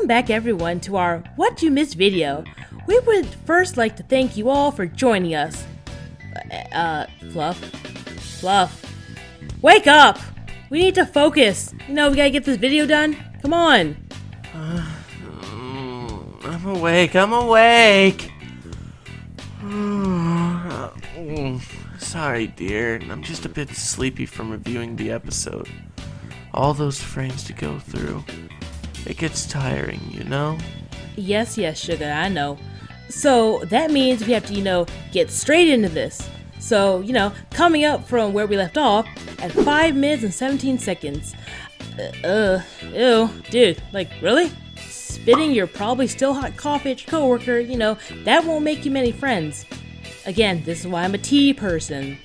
back everyone to our What You Missed video. We would first like to thank you all for joining us. Fluff. Wake up! We need to focus. You know, we gotta get this video done. Come on. I'm awake. Sorry, dear. I'm just a bit sleepy from reviewing the episode. All those frames to go through. It gets tiring, you know? Yes, sugar, I know. So that means we have to, get straight into this. So, coming up from where we left off at 5 minutes and 17 seconds. Ew, dude, like, really? Spitting your probably still hot coffee at your coworker, that won't make you many friends. Again, this is why I'm a tea person.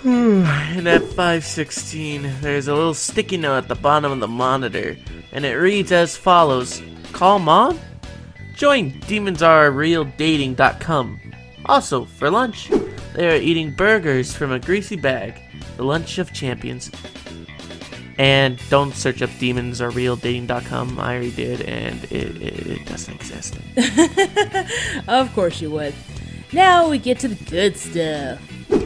And at 5:16, there's a little sticky note at the bottom of the monitor, and it reads as follows: Call mom? Join demonsarerealdating.com. Also, for lunch, they are eating burgers from a greasy bag, the lunch of champions. And don't search up demonsarerealdating.com. I already did, and it doesn't exist. Of course you would. Now we get to the good stuff.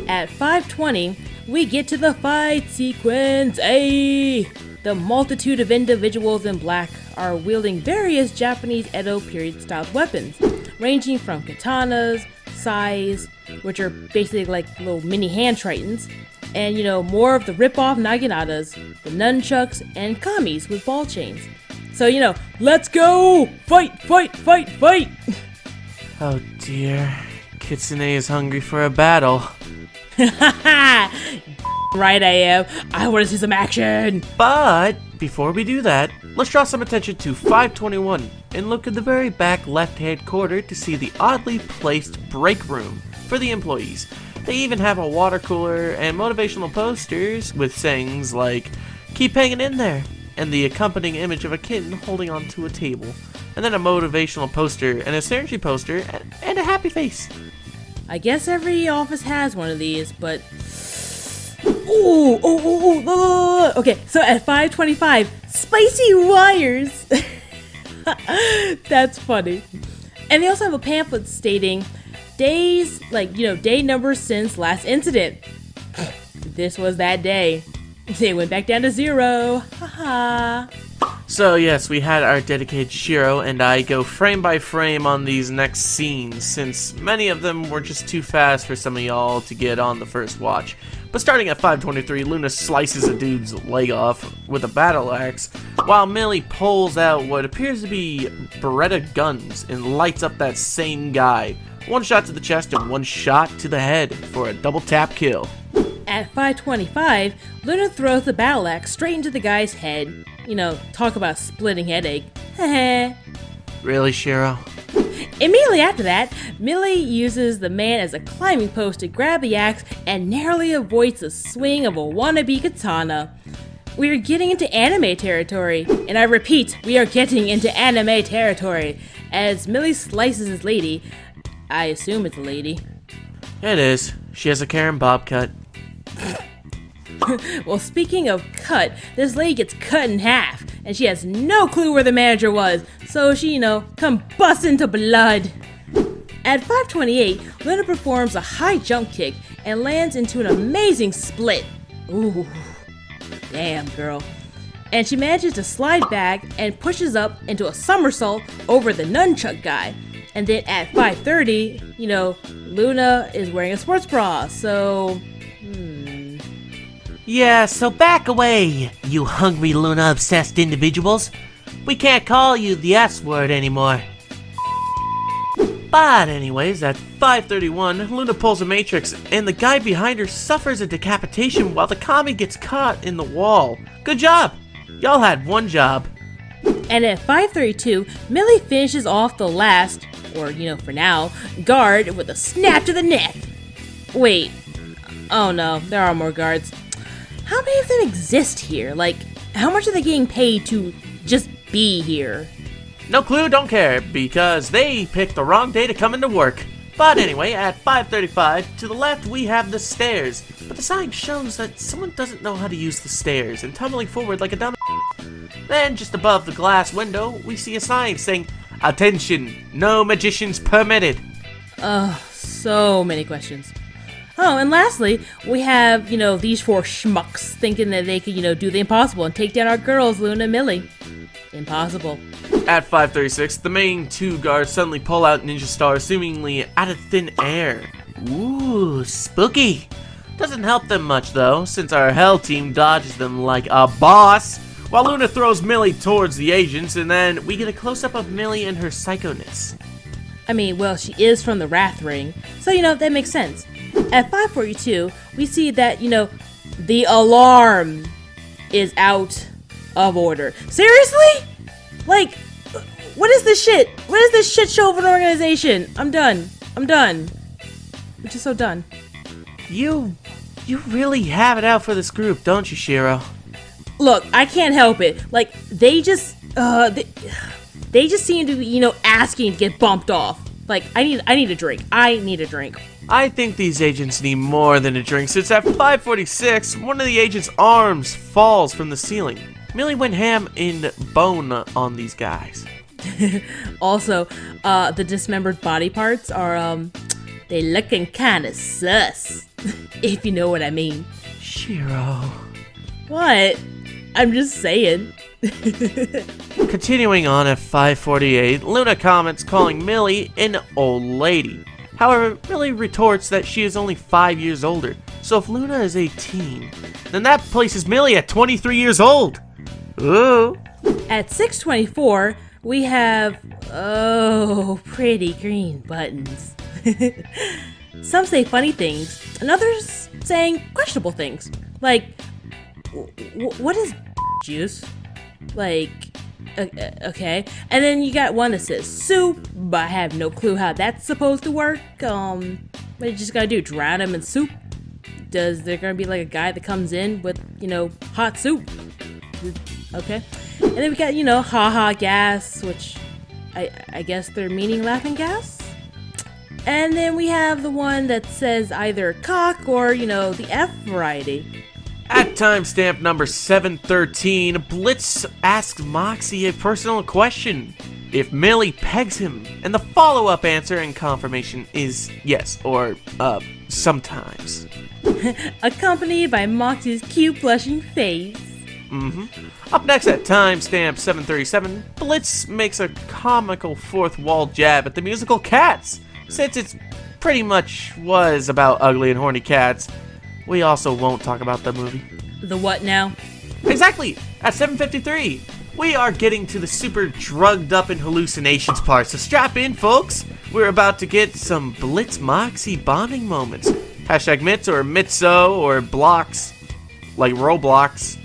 At 5:20, we get to the fight sequence. The multitude of individuals in black are wielding various Japanese Edo period styled weapons, ranging from katanas, sais, which are basically like little mini hand tritons, and more of the rip-off naginatas, the nunchucks, and kamis with ball chains. So let's go! Fight! Oh dear. Kitsune is hungry for a battle. Right I am. I want to see some action. But before we do that, let's draw some attention to 5:21 and look at the very back left-hand corner to see the oddly placed break room for the employees. They even have a water cooler and motivational posters with sayings like, "Keep hanging in there," and the accompanying image of a kitten holding onto a table. And then a motivational poster and a synergy poster and a happy face. I guess every office has one of these, but... Ooh. Okay, so at 5:25, spicy wires. That's funny. And they also have a pamphlet stating days, day numbers since last incident. This was that day. They went back down to 0. Haha. So yes, we had our dedicated Shiro, and I go frame by frame on these next scenes, since many of them were just too fast for some of y'all to get on the first watch. But starting at 5:23, Luna slices a dude's leg off with a battle axe, while Millie pulls out what appears to be Beretta guns and lights up that same guy. One shot to the chest and one shot to the head for a double tap kill. At 5:25, Luna throws the battle axe straight into the guy's head. Talk about splitting headache. Really, Shiro? Immediately after that, Millie uses the man as a climbing post to grab the axe and narrowly avoids the swing of a wannabe katana. We are getting into anime territory, and I repeat, we are getting into anime territory, as Millie slices his lady. I assume it's a lady. It is. She has a Karen bob cut. Well, speaking of cut, this lady gets cut in half, and she has no clue where the manager was, so she, combusts into blood. At 5:28, Luna performs a high jump kick and lands into an amazing split. Ooh, damn girl. And she manages to slide back and pushes up into a somersault over the nunchuck guy. And then at 5:30, Luna is wearing a sports bra, so... Yeah, so back away, you hungry Luna-obsessed individuals. We can't call you the S-word anymore. But anyways, at 5:31, Luna pulls a matrix, and the guy behind her suffers a decapitation while the kami gets caught in the wall. Good job! Y'all had one job. And at 5:32, Millie finishes off the last, or for now, guard with a snap to the neck. Wait. Oh no, there are more guards. How many of them exist here? How much are they getting paid to just be here? No clue, don't care, because they picked the wrong day to come into work. But anyway, at 5:35, to the left we have the stairs. But the sign shows that someone doesn't know how to use the stairs and tumbling forward like a dumb. Then, just above the glass window, we see a sign saying, "Attention, no magicians permitted." So many questions. Oh, and lastly, we have, these four schmucks thinking that they could, do the impossible and take down our girls, Luna and Millie. Impossible. At 5:36, the main two guards suddenly pull out ninja stars seemingly out of thin air. Ooh, spooky. Doesn't help them much though, since our hell team dodges them like a boss, while Luna throws Millie towards the agents, and then we get a close-up of Millie and her psychoness. I mean, well, she is from the Wrath Ring, so, that makes sense. At 5:42, we see that, the alarm is out of order. Seriously? Like, what is this shit? What is this shit show of an organization? I'm done. I'm just so done. You really have it out for this group, don't you, Shiro? Look, I can't help it. Like, they just seem to be, asking to get bumped off. Like, I need a drink. I need a drink. I think these agents need more than a drink, since at 5:46, one of the agents' arms falls from the ceiling. Millie went ham in bone on these guys. Also, the dismembered body parts are, they looking kinda sus. If you know what I mean. Shiro. What? I'm just saying. Continuing on at 5:48, Luna comments calling Millie an old lady. However, Millie retorts that she is only 5 years older, so if Luna is 18, then that places Millie at 23 years old. Ooh. At 6:24, we have, pretty green buttons. Some say funny things, and others saying questionable things. Like, what is juice? Like, okay. And then you got one that says soup, but I have no clue how that's supposed to work. What you just gotta do, drown him in soup? Does there gonna be like a guy that comes in with, hot soup? Okay. And then we got, haha gas, which I guess they're meaning laughing gas? And then we have the one that says either cock or, the F variety. At timestamp number 713, Blitz asks Moxie a personal question. If Millie pegs him, and the follow-up answer and confirmation is yes, or, sometimes. Accompanied by Moxie's cute blushing face. Up next at timestamp 737, Blitz makes a comical fourth wall jab at the musical Cats. Since it pretty much was about ugly and horny cats, we also won't talk about the movie. The what now? Exactly! At 7:53, we are getting to the super drugged up and hallucinations part, so strap in, folks! We're about to get some Blitz Moxie bonding moments. Hashtag Mitz or Mitzo or blocks, like Roblox.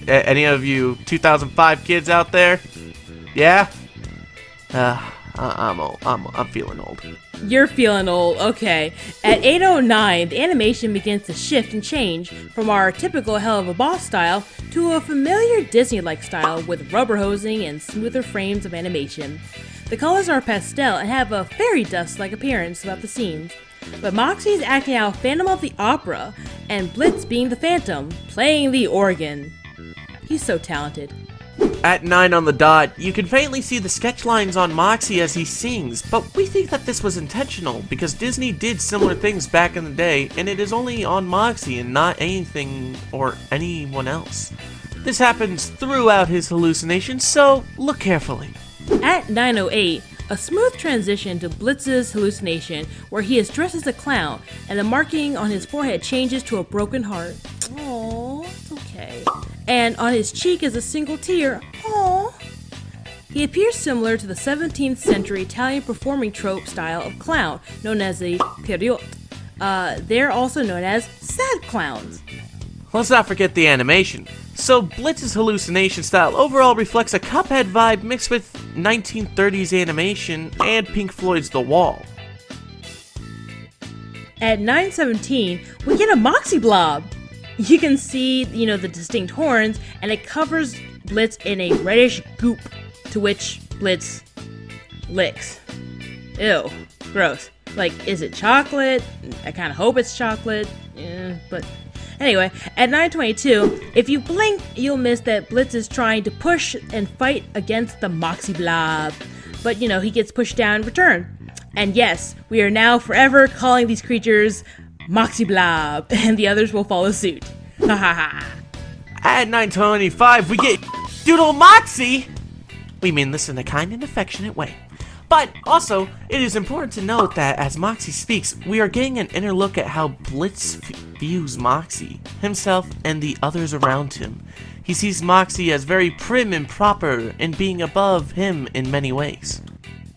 Any of you 2005 kids out there? Yeah? I'm feeling old. You're feeling old, okay. At 8:09, the animation begins to shift and change from our typical Helluva boss style to a familiar Disney-like style with rubber hosing and smoother frames of animation. The colors are pastel and have a fairy dust-like appearance throughout the scenes. But Moxie is acting out Phantom of the Opera, and Blitz being the Phantom, playing the organ. He's so talented. At 9 on the dot, you can faintly see the sketch lines on Moxie as he sings, but we think that this was intentional because Disney did similar things back in the day, and it is only on Moxie and not anything or anyone else. This happens throughout his hallucinations, so look carefully. At 9:08, a smooth transition to Blitz's hallucination where he is dressed as a clown and the marking on his forehead changes to a broken heart. Aww, it's okay. And on his cheek is a single tear. Aww. He appears similar to the 17th century Italian performing trope style of clown, known as a period. They're also known as sad clowns. Let's not forget the animation. So Blitz's hallucination style overall reflects a Cuphead vibe mixed with 1930s animation and Pink Floyd's The Wall. At 9:17, we get a Moxie blob. You can see, the distinct horns, and it covers Blitz in a reddish goop, to which Blitz licks. Ew, gross. Like, is it chocolate? I kind of hope it's chocolate, but... Anyway, at 9:22, if you blink, you'll miss that Blitz is trying to push and fight against the Moxie blob. But, he gets pushed down in return. And yes, we are now forever calling these creatures Moxie blob, and the others will follow suit. Ha ha ha. At 9:25, we get Doodle Moxie! We mean this in a kind and affectionate way. But also, it is important to note that as Moxie speaks, we are getting an inner look at how Blitz views Moxie, himself, and the others around him. He sees Moxie as very prim and proper and being above him in many ways.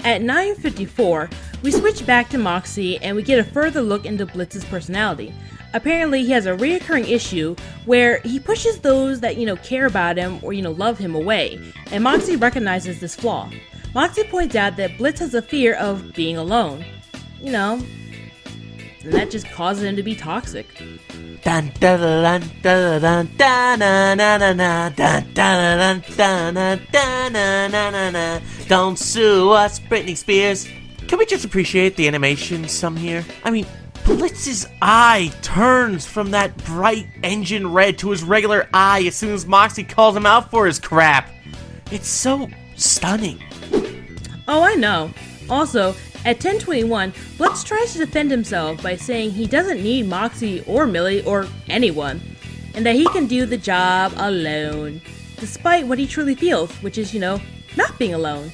At 9:54, we switch back to Moxie and we get a further look into Blitz's personality. Apparently, he has a reoccurring issue where he pushes those that, care about him or, love him away, and Moxie recognizes this flaw. Moxie points out that Blitz has a fear of being alone. And that just causes him to be toxic. Dun dun dun dun dun dun dun dun dun dun. Don't sue us, Britney Spears. Can we just appreciate the animation some here? I mean, Blitz's eye turns from that bright engine red to his regular eye as soon as Moxie calls him out for his crap. It's so stunning. Oh, I know. Also, at 10:21, Blitz tries to defend himself by saying he doesn't need Moxie or Millie or anyone, and that he can do the job alone, despite what he truly feels, which is, not being alone.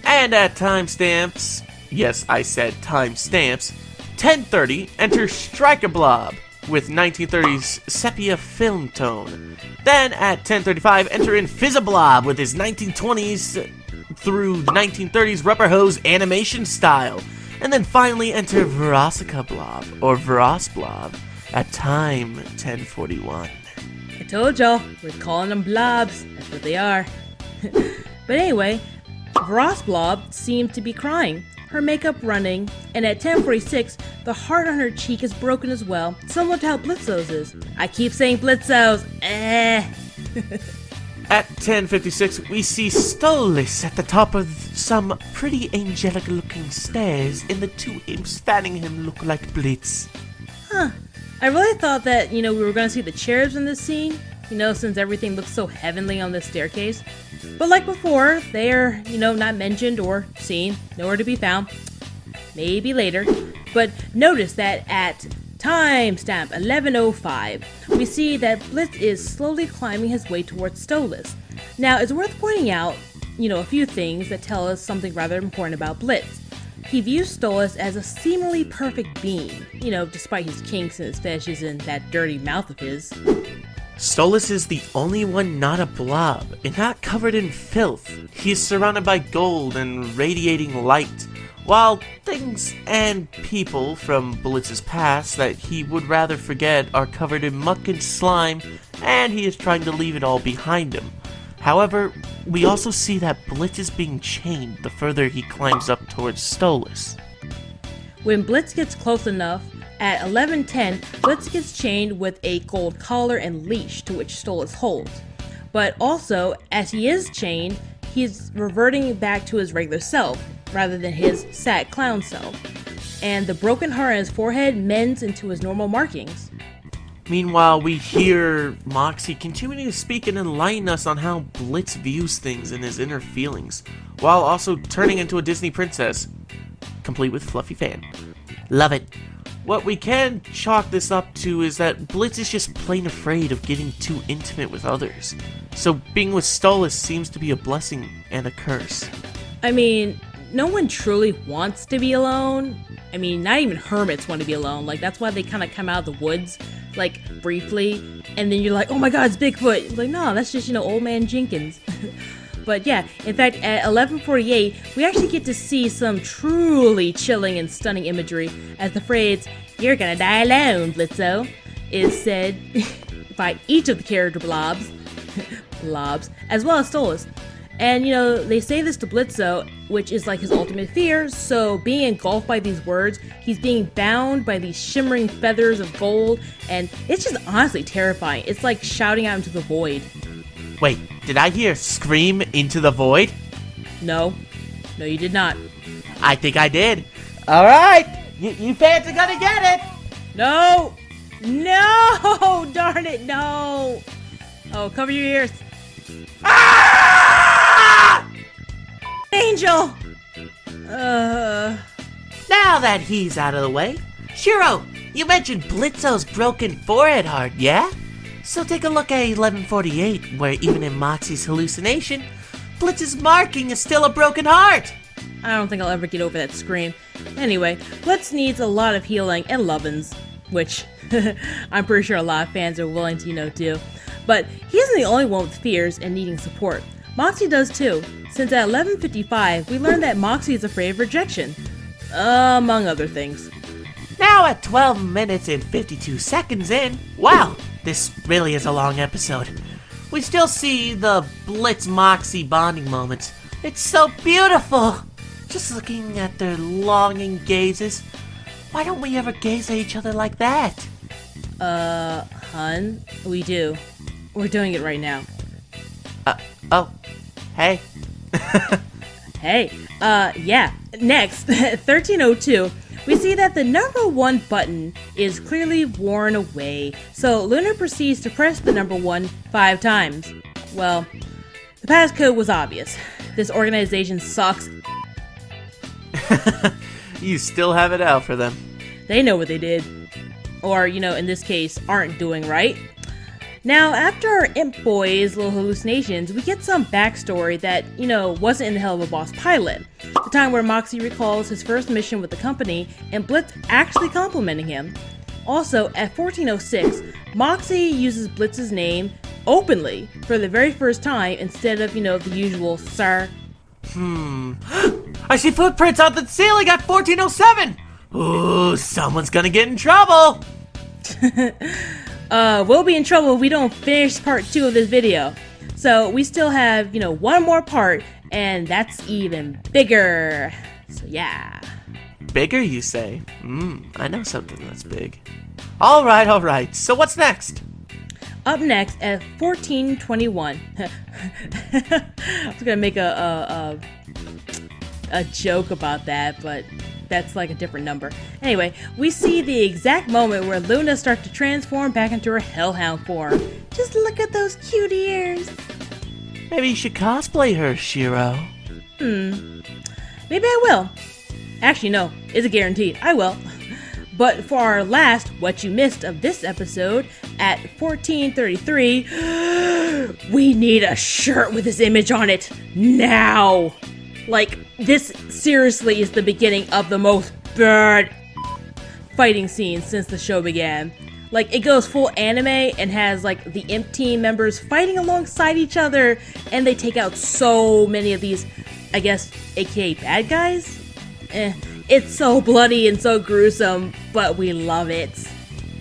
And at timestamps, yes, I said timestamps, 10:30, enter Striker Blob with 1930s sepia film tone. Then at 10:35, enter Invisiblob with his 1920s through 1930s rubber hose animation style. And then finally enter Verosica Blob, or Veros Blob, at time 10:41. I told y'all, we're calling them blobs. That's what they are. But anyway, Veros Blob seemed to be crying, her makeup running, and at 10:46, the heart on her cheek is broken as well, similar to how Blitzo's is. I keep saying Blitzo's, At 10:56, we see Stolas at the top of some pretty angelic-looking stairs, and the two imps fanning him look like Blitz. Huh. I really thought that, we were going to see the cherubs in this scene, since everything looks so heavenly on this staircase. But like before, they are, not mentioned or seen, nowhere to be found. Maybe later. But notice that at timestamp 11:05, we see that Blitz is slowly climbing his way towards Stolas. Now, it's worth pointing out, a few things that tell us something rather important about Blitz. He views Stolas as a seemingly perfect being, despite his kinks and his fetishes and that dirty mouth of his. Stolas is the only one not a blob, and not covered in filth. He is surrounded by gold and radiating light, while things and people from Blitz's past that he would rather forget are covered in muck and slime, and he is trying to leave it all behind him. However, we also see that Blitz is being chained the further he climbs up towards Stolas. When Blitz gets close enough, at 11:10, Blitz gets chained with a gold collar and leash to which Stolas holds. But also, as he is chained, he's reverting back to his regular self, rather than his sad clown self. And the broken heart on his forehead mends into his normal markings. Meanwhile, we hear Moxie continuing to speak and enlighten us on how Blitz views things and his inner feelings, while also turning into a Disney princess, complete with fluffy fan. Love it. What we can chalk this up to is that Blitz is just plain afraid of getting too intimate with others. So being with Stolas seems to be a blessing and a curse. I mean, no one truly wants to be alone. I mean, not even hermits want to be alone. Like, that's why they kind of come out of the woods, like, briefly. And then you're like, oh my god, it's Bigfoot. It's like, no, that's just, old man Jenkins. But yeah, in fact, at 11:48, we actually get to see some truly chilling and stunning imagery as the phrase, "You're gonna die alone, Blitzo," is said by each of the character blobs, as well as Stolas. And, they say this to Blitzo, which is like his ultimate fear, so being engulfed by these words, he's being bound by these shimmering feathers of gold, and it's just honestly terrifying. It's like shouting out into the void. Wait, did I hear scream into the void? No, you did not. I think I did. Alright, you fans are gonna get it! No! No! Darn it, no! Oh, cover your ears. Ah! Angel! Now that he's out of the way, Shiro, you mentioned Blitzo's broken forehead heart, yeah? So take a look at 1148, where even in Moxie's hallucination, Blitz's marking is still a broken heart. I don't think I'll ever get over that scream. Anyway, Blitz needs a lot of healing and lovin's, which I'm pretty sure a lot of fans are willing to, do. But he isn't the only one with fears and needing support. Moxie does too, since at 11:55 we learned that Moxie is afraid of rejection, among other things. Now at 12 minutes and 52 seconds in, wow, this really is a long episode. We still see the Blitz-Moxie bonding moments. It's so beautiful! Just looking at their longing gazes. Why don't we ever gaze at each other like that? Hun, we do. We're doing it right now. Oh, hey. Hey, yeah. Next, 1302, we see that the number 1 button is clearly worn away, so Luna proceeds to press the number 1 5 times. Well, the passcode was obvious. This organization sucks. You still have it out for them. They know what they did. Or, in this case, aren't doing right. Now, after our Imp Boy's little hallucinations, we get some backstory that, wasn't in the Helluva Boss pilot. The time where Moxie recalls his first mission with the company, and Blitz actually complimenting him. Also, at 1406, Moxie uses Blitz's name openly for the very first time instead of, the usual sir. I see footprints on the ceiling at 1407! Ooh, someone's gonna get in trouble! We'll be in trouble if we don't finish part 2 of this video. So we still have, one more part, and that's even bigger. So yeah. Bigger, you say? I know something that's big. Alright, so what's next? Up next at 1421. I was gonna make a joke about that, but that's like a different number. Anyway, we see the exact moment where Luna starts to transform back into her Hellhound form. Just look at those cute ears. Maybe you should cosplay her, Shiro. Maybe I will. Actually, no, it's a guarantee. I will. But for our last What You Missed of this episode, at 1433, we need a shirt with this image on it now. Like, this seriously is the beginning of the most bad fighting scene since the show began. Like, it goes full anime and has, like, the Imp team members fighting alongside each other, and they take out so many of these, I guess, aka bad guys? It's so bloody and so gruesome, but we love it.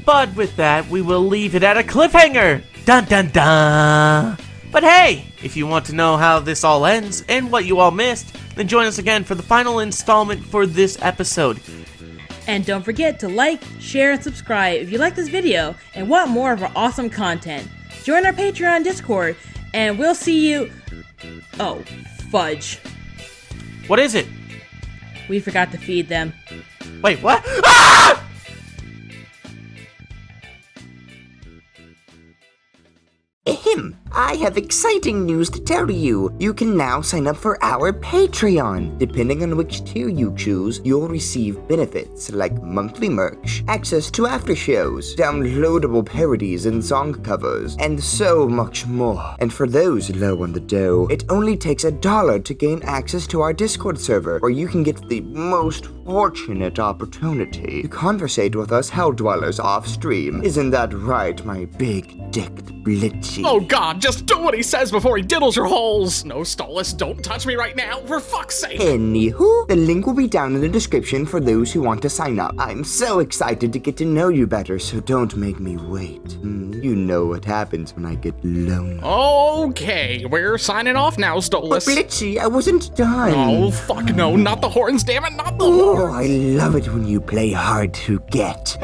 But with that, we will leave it at a cliffhanger! Dun dun dun! But hey, if you want to know how this all ends and what you all missed, then join us again for the final installment for this episode. And don't forget to like, share, and subscribe if you like this video and want more of our awesome content. Join our Patreon Discord, and we'll see you... Oh, fudge. What is it? We forgot to feed them. Wait, what? Ah! Ahem! I have exciting news to tell you. You can now sign up for our Patreon. Depending on which tier you choose, you'll receive benefits like monthly merch, access to after shows, downloadable parodies and song covers, and so much more. And for those low on the dough, it only takes $1 to gain access to our Discord server, where you can get the most fortunate opportunity to conversate with us Hell Dwellers off stream. Isn't that right, my big-dicked Blitzy? Oh god, just do what he says before he diddles your holes! No, Stolas, don't touch me right now, for fuck's sake! Anywho, the link will be down in the description for those who want to sign up. I'm so excited to get to know you better, so don't make me wait. You know what happens when I get lonely. Okay, we're signing off now, But Stolas. Blitzy, I wasn't done. Oh, fuck no, not the horns, damn it, not the horns! Oh, I love it when you play hard to get.